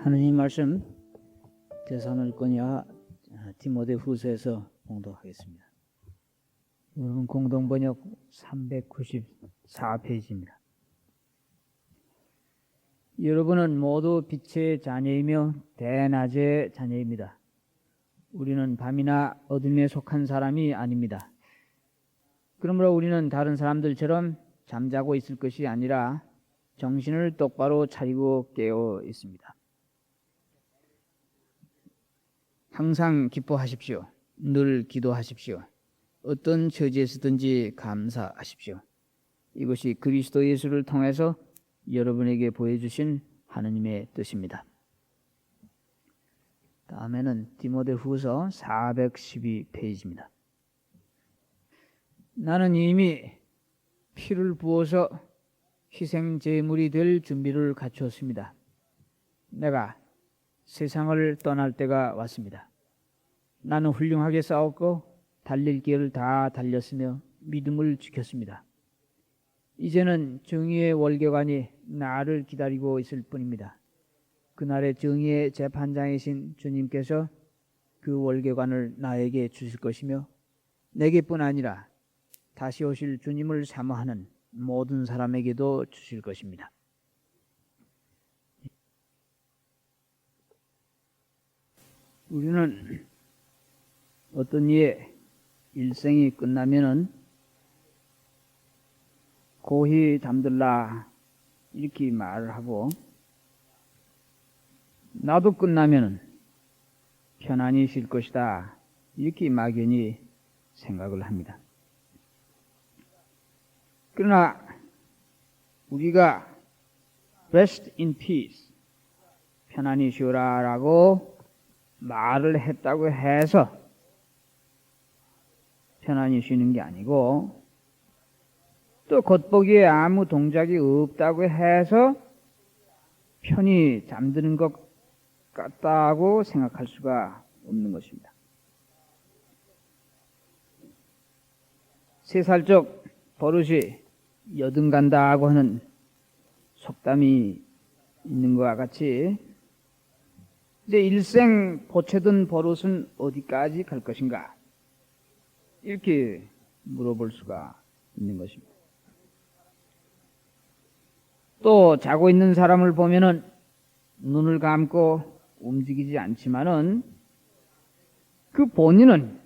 하느님 말씀 데살로니가 디모데후서에서 봉독하겠습니다. 여러분 공동 번역 394페이지입니다. 여러분은 모두 빛의 자녀이며 대낮의 자녀입니다. 우리는 밤이나 어둠에 속한 사람이 아닙니다. 그러므로 우리는 다른 사람들처럼 잠자고 있을 것이 아니라 정신을 똑바로 차리고 깨어 있습니다. 항상 기뻐하십시오. 늘 기도하십시오. 어떤 처지에서든지 감사하십시오. 이것이 그리스도 예수를 통해서 여러분에게 보여주신 하느님의 뜻입니다. 다음에는 디모데후서 412페이지입니다. 나는 이미 피를 부어서 희생 제물이 될 준비를 갖추었습니다. 내가 세상을 떠날 때가 왔습니다. 나는 훌륭하게 싸웠고 달릴 길을 다 달렸으며 믿음을 지켰습니다. 이제는 정의의 월계관이 나를 기다리고 있을 뿐입니다. 그날의 정의의 재판장이신 주님께서 그 월계관을 나에게 주실 것이며 내게뿐 아니라 다시 오실 주님을 사모하는 모든 사람에게도 주실 것입니다. 우리는 어떤 이의 일생이 끝나면은 고히 잠들라 이렇게 말을 하고, 나도 끝나면은 편안히 쉴 것이다 이렇게 막연히 생각을 합니다. 그러나 우리가 rest in peace, 편안히 쉬어라 라고 말을 했다고 해서 편안히 쉬는 게 아니고, 또 겉보기에 아무 동작이 없다고 해서 편히 잠드는 것 같다고 생각할 수가 없는 것입니다. 세살적 버릇이 여든간다고 하는 속담이 있는 것과 같이 이제 일생 보채던 버릇은 어디까지 갈 것인가 이렇게 물어볼 수가 있는 것입니다. 또 자고 있는 사람을 보면은 눈을 감고 움직이지 않지만은 그 본인은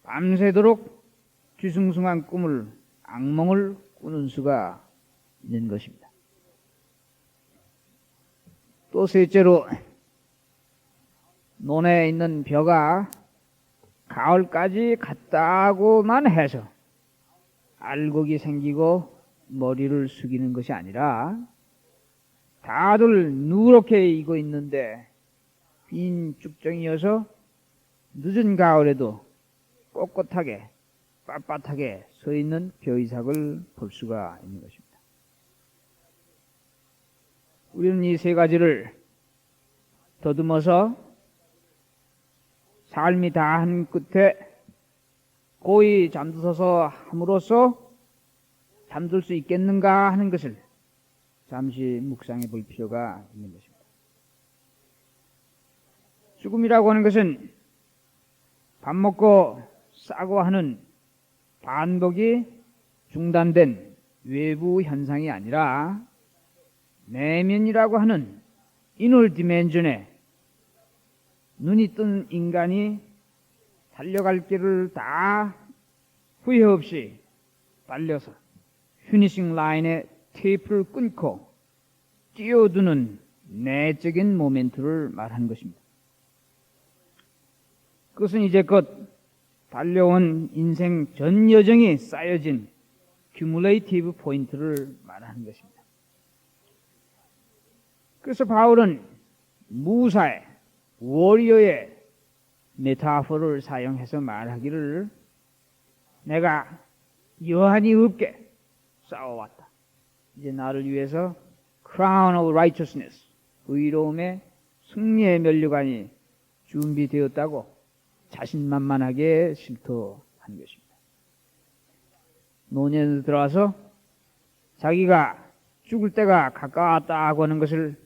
밤새도록 뒤숭숭한 꿈을, 악몽을 꾸는 수가 있는 것입니다. 또 셋째로, 논에 있는 벼가 가을까지 갔다고만 해서 알곡이 생기고 머리를 숙이는 것이 아니라 다들 누렇게 익어 있는데 빈 쭉정이어서 늦은 가을에도 꼿꼿하게 빳빳하게 서 있는 벼이삭을 볼 수가 있는 것입니다. 우리는 이 세 가지를 더듬어서 삶이 다 한 끝에 고이 잠들어서 함으로써 잠들 수 있겠는가 하는 것을 잠시 묵상해 볼 필요가 있는 것입니다. 죽음이라고 하는 것은 밥 먹고 싸고 하는 반복이 중단된 외부 현상이 아니라 내면이라고 하는 이너 디멘전에 눈이 뜬 인간이 달려갈 길을 다 후회 없이 달려서 피니싱 라인에 테이프를 끊고 뛰어드는 내적인 모멘트를 말하는 것입니다. 그것은 이제껏 달려온 인생 전 여정이 쌓여진 큐뮬레이티브 포인트를 말하는 것입니다. 그래서 바울은 무사의 워리어의 메타포를 사용해서 말하기를, 내가 여한이 없게 싸워왔다. 이제 나를 위해서 crown of righteousness, 의로움의 승리의 면류관이 준비되었다고 자신만만하게 실토하는 것입니다. 논에 들어와서 자기가 죽을 때가 가까웠다고 하는 것을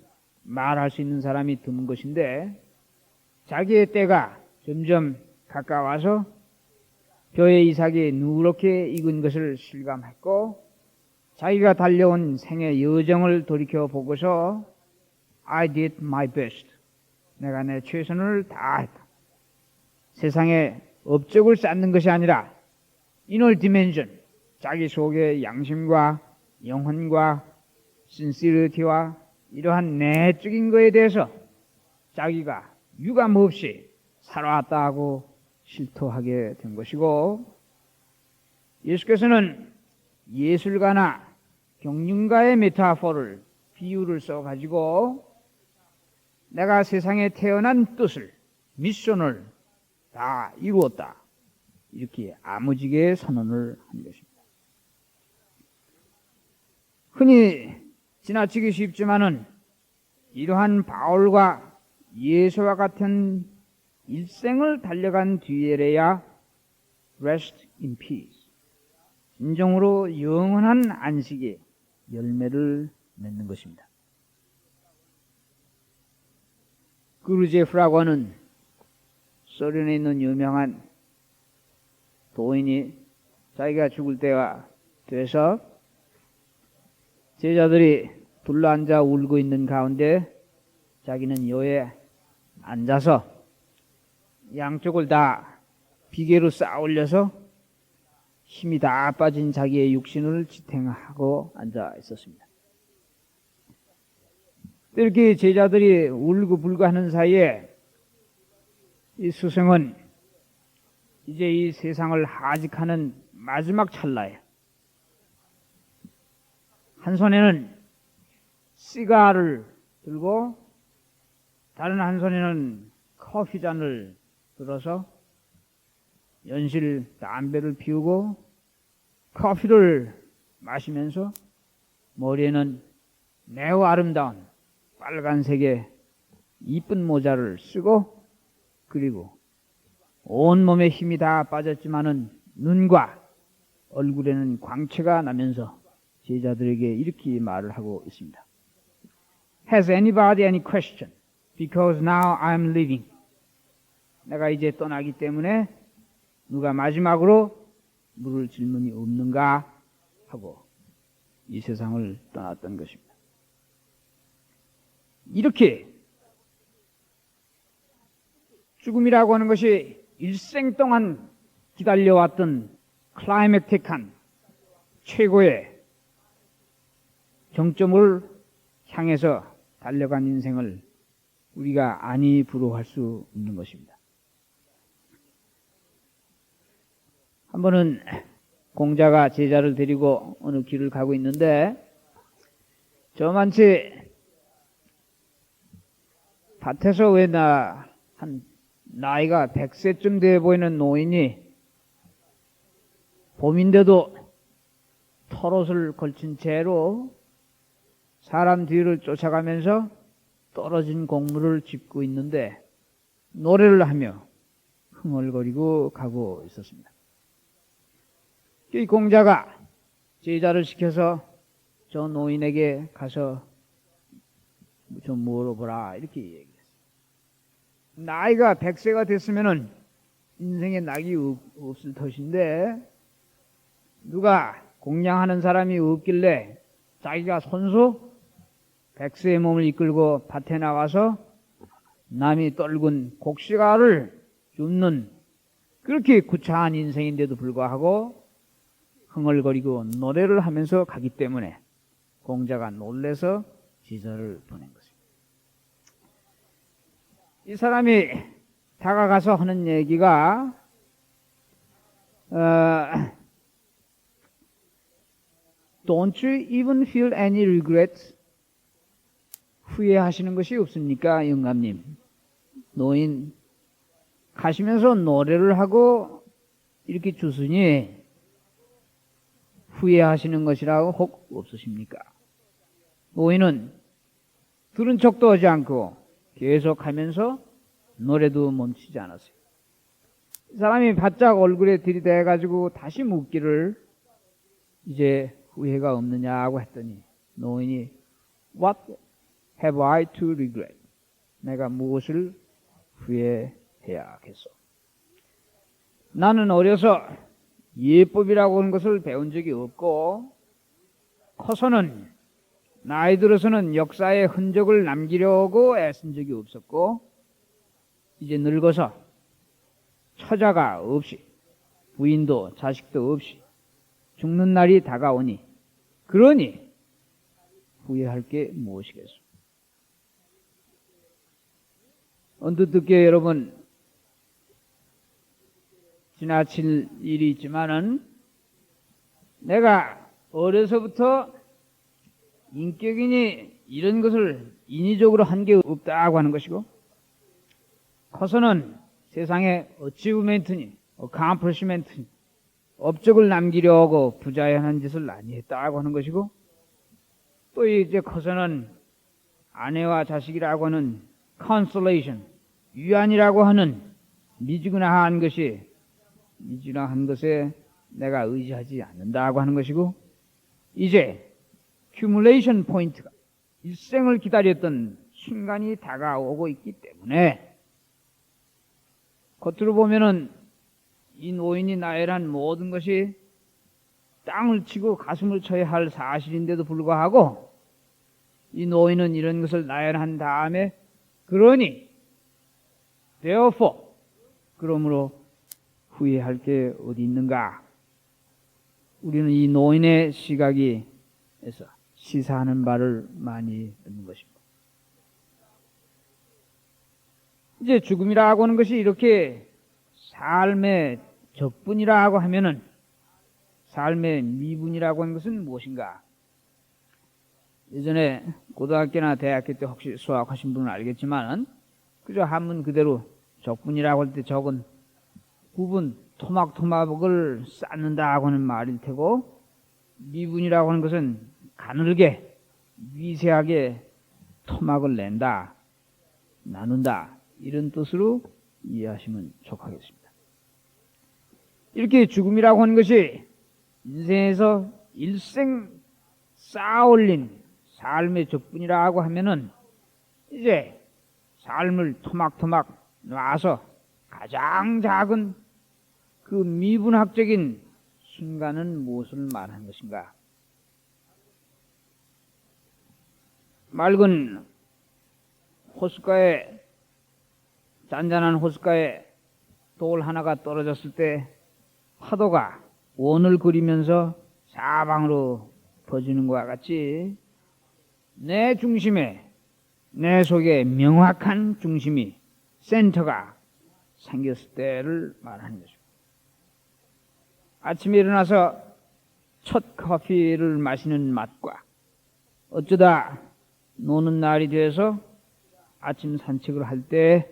말할 수 있는 사람이 드문 것인데 자기의 때가 점점 가까워서 벼의 이삭이 누렇게 익은 것을 실감했고 자기가 달려온 생의 여정을 돌이켜 보고서 I did my best. 내가 내 최선을 다했다. 세상에 업적을 쌓는 것이 아니라 inner dimension, 자기 속의 양심과 영혼과 sincerity와 이러한 내적인 것에 대해서 자기가 유감 없이 살아왔다 하고 실토하게 된 것이고 예수께서는 예술가나 경륜가의 메타포를 비유를 써가지고 내가 세상에 태어난 뜻을 미션을 다 이루었다 이렇게 아무지게 선언을 한 것입니다. 흔히 지나치기 쉽지만은 이러한 바울과 예수와 같은 일생을 달려간 뒤에래야 rest in peace, 진정으로 영원한 안식의 열매를 맺는 것입니다. 그루제프라고는 소련에 있는 유명한 도인이 자기가 죽을 때가 돼서 제자들이 둘러앉아 울고 있는 가운데 자기는 요에 앉아서 양쪽을 다 비계로 쌓아 올려서 힘이 다 빠진 자기의 육신을 지탱하고 앉아 있었습니다. 이렇게 제자들이 울고불고 하는 사이에 이 스승은 이제 이 세상을 하직하는 마지막 찰나에 한 손에는 시가를 들고 다른 한 손에는 커피잔을 들어서 연실 담배를 피우고 커피를 마시면서 머리에는 매우 아름다운 빨간색의 이쁜 모자를 쓰고 그리고 온몸에 힘이 다 빠졌지만은 눈과 얼굴에는 광채가 나면서 제자들에게 이렇게 말을 하고 있습니다. Has anybody any question? Because now I'm leaving. 내가 이제 떠나기 때문에 누가 마지막으로 물을 질문이 없는가 하고 이 세상을 떠났던 것입니다. 이렇게 죽음이라고 하는 것이 일생 동안 기다려왔던 클라이맥틱한 최고의 정점을 향해서 달려간 인생을 우리가 안이 부러워할 수 없는 것입니다. 한 번은 공자가 제자를 데리고 어느 길을 가고 있는데 저만치 밭에서 왜 한 나이가 100세쯤 돼 보이는 노인이 봄인데도 털옷을 걸친 채로 사람 뒤를 쫓아가면서 떨어진 곡물을 짚고 있는데 노래를 하며 흥얼거리고 가고 있었습니다. 이 공자가 제자를 시켜서 저 노인에게 가서 좀 물어보라 이렇게 얘기했어요. 나이가 100세가 됐으면은 인생에 낙이 없을 터인데 누가 공양하는 사람이 없길래 자기가 손수 100세의 몸을 이끌고 밭에 나가서 남이 떨군 곡식알을 줍는 그렇게 구차한 인생인데도 불구하고 흥얼거리고 노래를 하면서 가기 때문에 공자가 놀래서 제자를 보낸 것입니다. 이 사람이 다가가서 하는 얘기가 Don't you even feel any regret? 후회하시는 것이 없습니까, 영감님? 노인 가시면서 노래를 하고 이렇게 주으니 후회하시는 것이라고 혹 없으십니까? 노인은 들은 척도 하지 않고 계속하면서 노래도 멈추지 않았어요. 사람이 바짝 얼굴에 들이대가지고 다시 묻기를 이제 후회가 없느냐고 했더니 노인이 What have I to regret? 내가 무엇을 후회해야겠어? 나는 어려서 예법이라고 하는 것을 배운 적이 없고, 커서는 나이 들어서는 역사의 흔적을 남기려고 애쓴 적이 없었고, 이제 늙어서 처자가 없이 부인도 자식도 없이 죽는 날이 다가오니, 그러니 후회할 게 무엇이겠소? 언뜻 듣기에 여러분, 지나칠 일이 있지만은 내가 어려서부터 인격이니 이런 것을 인위적으로 한 게 없다고 하는 것이고, 커서는 세상에 어치브멘트니 accomplishment니 업적을 남기려고 부자연한 짓을 많이 했다고 하는 것이고, 또 이제 커서는 아내와 자식이라고 하는 consolation, 위안이라고 하는 미지근한 것에 내가 의지하지 않는다고 하는 것이고, 이제 accumulation 포인트가 일생을 기다렸던 순간이 다가오고 있기 때문에, 겉으로 보면은 이 노인이 나열한 모든 것이 땅을 치고 가슴을 쳐야 할 사실인데도 불구하고, 이 노인은 이런 것을 나열한 다음에 그러니 therefore, 그러므로 후회할 게 어디 있는가? 우리는 이 노인의 시각에서 시사하는 바를 많이 듣는 것입니다. 이제 죽음이라고 하는 것이 이렇게 삶의 적분이라고 하면은 삶의 미분이라고 하는 것은 무엇인가? 예전에 고등학교나 대학교 때 혹시 수학하신 분은 알겠지만은 그저 한문 그대로 적분이라고 할 때 적은 부분 토막을 쌓는다고 하는 말일 테고, 미분이라고 하는 것은 가늘게 미세하게 토막을 낸다, 나눈다, 이런 뜻으로 이해하시면 좋겠습니다. 이렇게 죽음이라고 하는 것이 인생에서 일생 쌓아올린 삶의 적분이라고 하면은, 이제 삶을 토막토막 놔서 가장 작은 그 미분학적인 순간은 무엇을 말하는 것인가? 맑은 호숫가에, 잔잔한 호숫가에 돌 하나가 떨어졌을 때 파도가 원을 그리면서 사방으로 퍼지는 것과 같이 내 중심에, 내 속에 명확한 중심이, 센터가 생겼을 때를 말하는 것입니다. 아침에 일어나서 첫 커피를 마시는 맛과 어쩌다 노는 날이 되어서 아침 산책을 할 때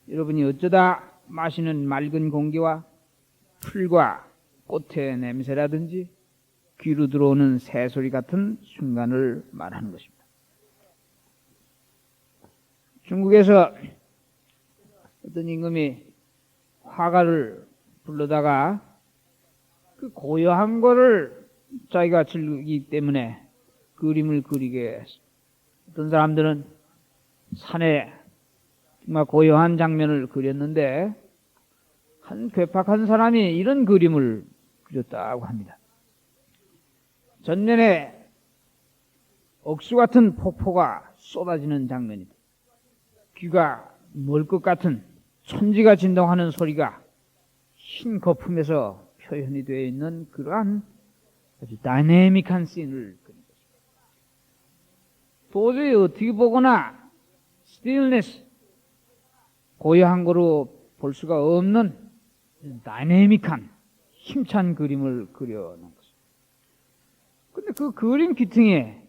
여러분이 어쩌다 마시는 맑은 공기와 풀과 꽃의 냄새라든지 귀로 들어오는 새소리 같은 순간을 말하는 것입니다. 중국에서 어떤 임금이 화가를 불러다가 그 고요한 거를 자기가 즐기기 때문에 그림을 그리게 했어. 어떤 사람들은 산에 정말 고요한 장면을 그렸는데, 한 괴팍한 사람이 이런 그림을 그렸다고 합니다. 전면에 억수 같은 폭포가 쏟아지는 장면이다. 귀가 멀 것 같은 천지가 진동하는 소리가 흰 거품에서 표현이 되어 있는 그러한 아주 다이내믹한 씬을 그린 것입니다. 도저히 어떻게 보거나 stillness, 고요한 거로 볼 수가 없는 다이내믹한 힘찬 그림을 그려놓은 것입니다. 근데 그 그림 귀퉁이에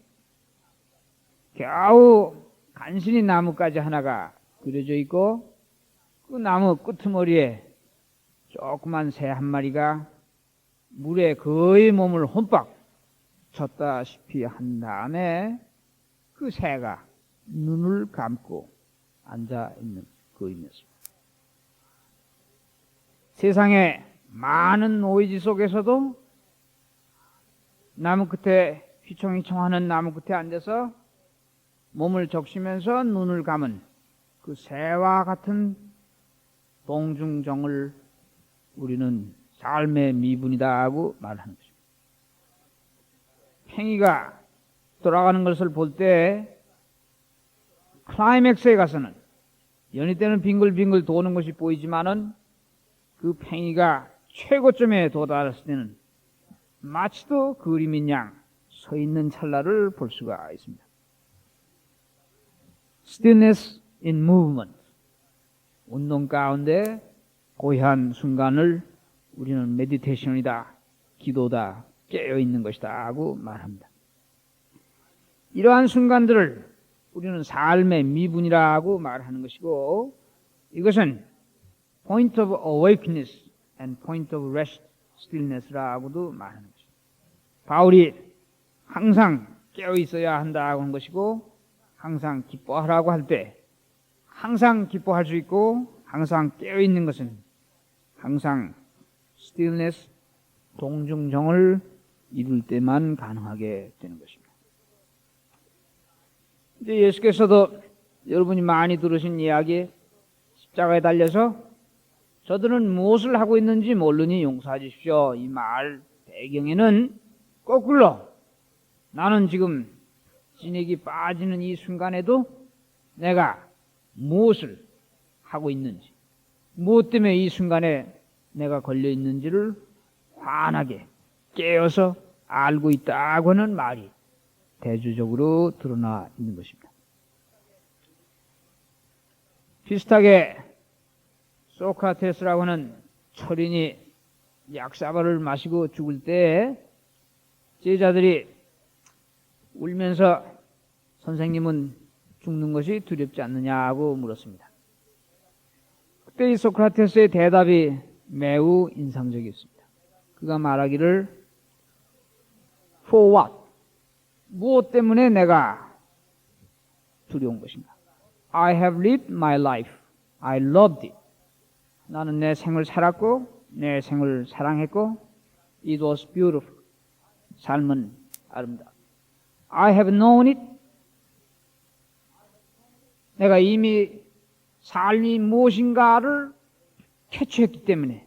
겨우 간신히 나뭇가지 하나가 그려져 있고, 그 나무 끄트머리에 조그만 새 한 마리가 물에 거의 몸을 혼박 쳤다시피 한 다음에 그 새가 눈을 감고 앉아있는 그림이었습니다. 세상에 많은 노이즈 속에서도 나무 끝에 휘청휘청하는 나무 끝에 앉아서 몸을 적시면서 눈을 감은 그 새와 같은 동중정을 우리는 삶의 미분이다 하고 말하는 것입니다. 팽이가 돌아가는 것을 볼 때 클라이맥스에 가서는 연희 때는 빙글빙글 도는 것이 보이지만은 그 팽이가 최고점에 도달했을 때는 마치도 그림인 양 서 있는 찰나를 볼 수가 있습니다. Stillness in movement. 운동 가운데 고요한 순간을 우리는 메디테이션이다, 기도다, 깨어있는 것이다 하고 말합니다. 이러한 순간들을 우리는 삶의 미분이라고 말하는 것이고, 이것은 point of awakeness and point of rest, stillness라고도 말하는 것입니다. 바울이 항상 깨어있어야 한다고 하는 것이고, 항상 기뻐하라고 할 때 항상 기뻐할 수 있고 항상 깨어있는 것은 항상 stillness, 동중정을 이룰 때만 가능하게 되는 것입니다. 이제 예수께서도 여러분이 많이 들으신 이야기, 십자가에 달려서 저들은 무엇을 하고 있는지 모르니 용서해 주십시오. 이 말 배경에는 거꾸로 나는 지금 진액이 빠지는 이 순간에도 내가 무엇을 하고 있는지, 무엇 때문에 이 순간에 내가 걸려 있는지를 환하게 깨어서 알고 있다고 하는 말이 대조적으로 드러나 있는 것입니다. 비슷하게 소크라테스라고 하는 철인이 약사발을 마시고 죽을 때 제자들이 울면서 선생님은 죽는 것이 두렵지 않느냐고 물었습니다. 그때 이 소크라테스의 대답이 매우 인상적이었습니다. 그가 말하기를 For what? 무엇 때문에 내가 두려운 것인가? I have lived my life. I loved it. 나는 내 생을 살았고 내 생을 사랑했고 It was beautiful. 삶은 아름다워. I have known it. 내가 이미 삶이 무엇인가를 캐치했기 때문에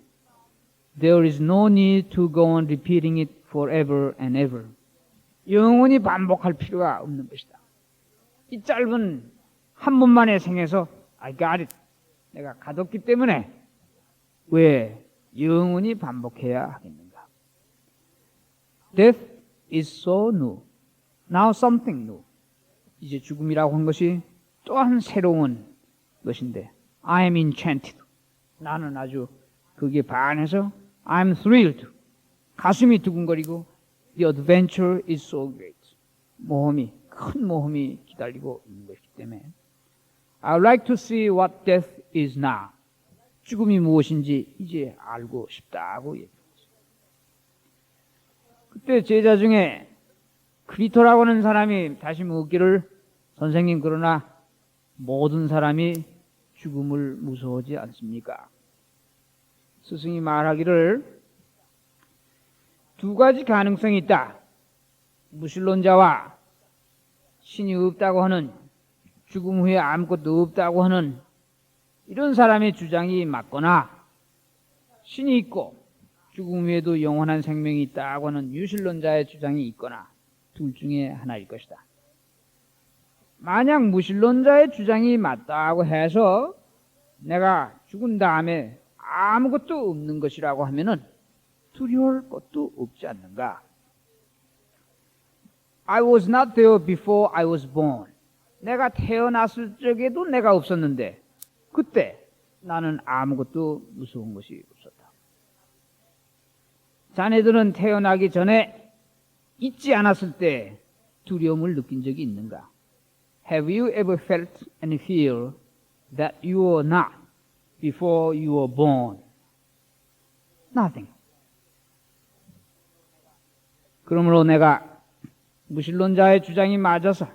There is no need to go on repeating it forever and ever. 영원히 반복할 필요가 없는 것이다. 이 짧은 한 번만의 생에서 I got it. 내가 가뒀기 때문에 왜 영원히 반복해야 하겠는가? Death is so new. Now something new. 이제 죽음이라고 한 것이 또한 새로운 것인데 I am enchanted. 나는 아주 그게 반해서 I'm thrilled. 가슴이 두근거리고 The adventure is so great. 모험이, 큰 모험이 기다리고 있는 것이기 때문에 I would like to see what death is now. 죽음이 무엇인지 이제 알고 싶다고 얘기했어요. 그때 제자 중에 크리토라고 하는 사람이 다시 묻기를 선생님 그러나 모든 사람이 죽음을 무서워하지 않습니까? 스승이 말하기를 두 가지 가능성이 있다. 무신론자와 신이 없다고 하는 죽음 후에 아무것도 없다고 하는 이런 사람의 주장이 맞거나 신이 있고 죽음 후에도 영원한 생명이 있다고 하는 유신론자의 주장이 있거나 둘 중에 하나일 것이다. 만약 무신론자의 주장이 맞다고 해서 내가 죽은 다음에 아무것도 없는 것이라고 하면은 두려울 것도 없지 않는가? I was not there before I was born. 내가 태어났을 적에도 내가 없었는데 그때 나는 아무것도 무서운 것이 없었다. 자네들은 태어나기 전에 있지 않았을 때 두려움을 느낀 적이 있는가? Have you ever felt any fear that you were not before you were born? Nothing. 그러므로 내가 무신론자의 주장이 맞아서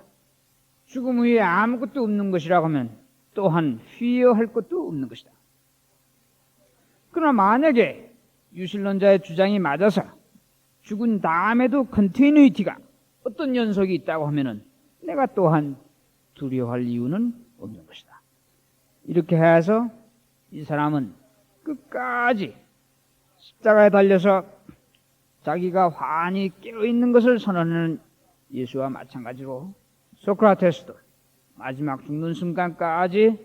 죽음 후에 아무것도 없는 것이라고 하면 또한 fear할 것도 없는 것이다. 그러나 만약에 유신론자의 주장이 맞아서 죽은 다음에도 continuity가 어떤 연속이 있다고 하면은 내가 또한 두려워할 이유는 없는 것이다. 이렇게 해서 이 사람은 끝까지 십자가에 달려서 자기가 환히 깨어있는 것을 선언하는 예수와 마찬가지로 소크라테스도 마지막 죽는 순간까지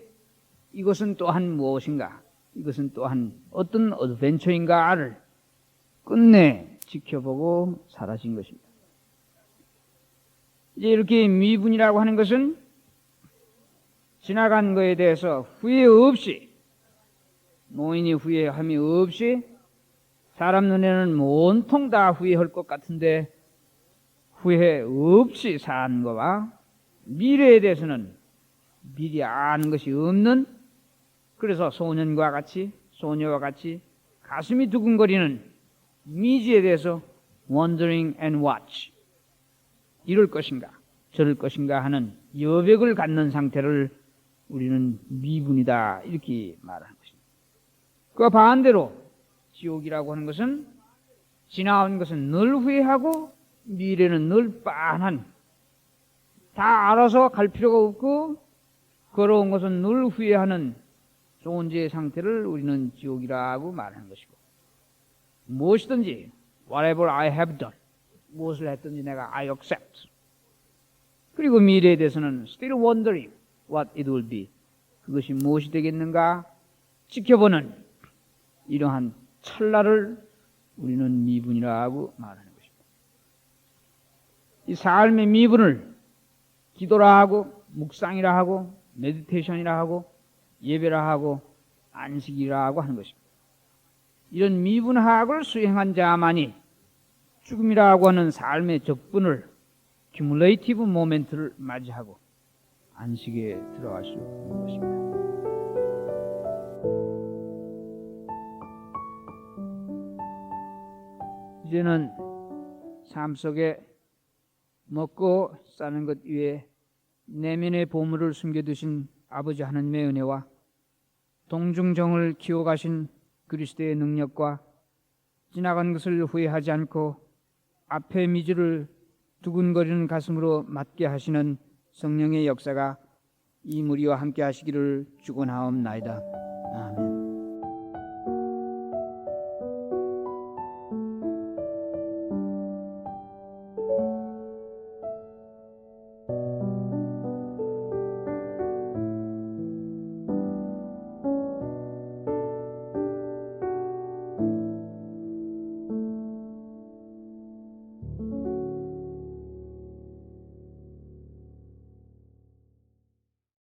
이것은 또한 무엇인가, 이것은 또한 어떤 어드벤처인가를 끝내 지켜보고 사라진 것입니다. 이제 이렇게 미분이라고 하는 것은 지나간 것에 대해서 후회 없이, 노인이 후회함이 없이, 사람 눈에는 온통 다 후회할 것 같은데 후회 없이 사는 것과 미래에 대해서는 미리 아는 것이 없는, 그래서 소년과 같이, 소녀와 같이 가슴이 두근거리는 미지에 대해서 wondering and watch, 이럴 것인가 저럴 것인가 하는 여백을 갖는 상태를 우리는 미분이다, 이렇게 말하는 것입니다. 그 반대로 지옥이라고 하는 것은 지나온 것은 늘 후회하고 미래는 늘 빤한, 다 알아서 갈 필요가 없고 걸어온 것은 늘 후회하는 존재의 상태를 우리는 지옥이라고 말하는 것이고, 무엇이든지 whatever I have done, 무엇을 했든지 내가 I accept. 그리고 미래에 대해서는 still wondering what it will be, 그것이 무엇이 되겠는가 지켜보는 이러한 찰나를 우리는 미분이라고 말하는 것입니다. 이 삶의 미분을 기도라 하고 묵상이라 하고 메디테이션이라 하고 예배라 하고 안식이라 하고 하는 것입니다. 이런 미분학을 수행한 자만이 죽음이라고 하는 삶의 적분을 큐뮬레이티브 모멘트를 맞이하고 안식에 들어갈 수 있는 것입니다. 이제는 삶 속에 먹고 사는 것 위에 내면의 보물을 숨겨두신 아버지 하나님의 은혜와 동중정을 키워가신 그리스도의 능력과 지나간 것을 후회하지 않고 앞의 미주를 두근거리는 가슴으로 맞게 하시는 성령의 역사가 이 무리와 함께 하시기를 축원하옵나이다. 아멘.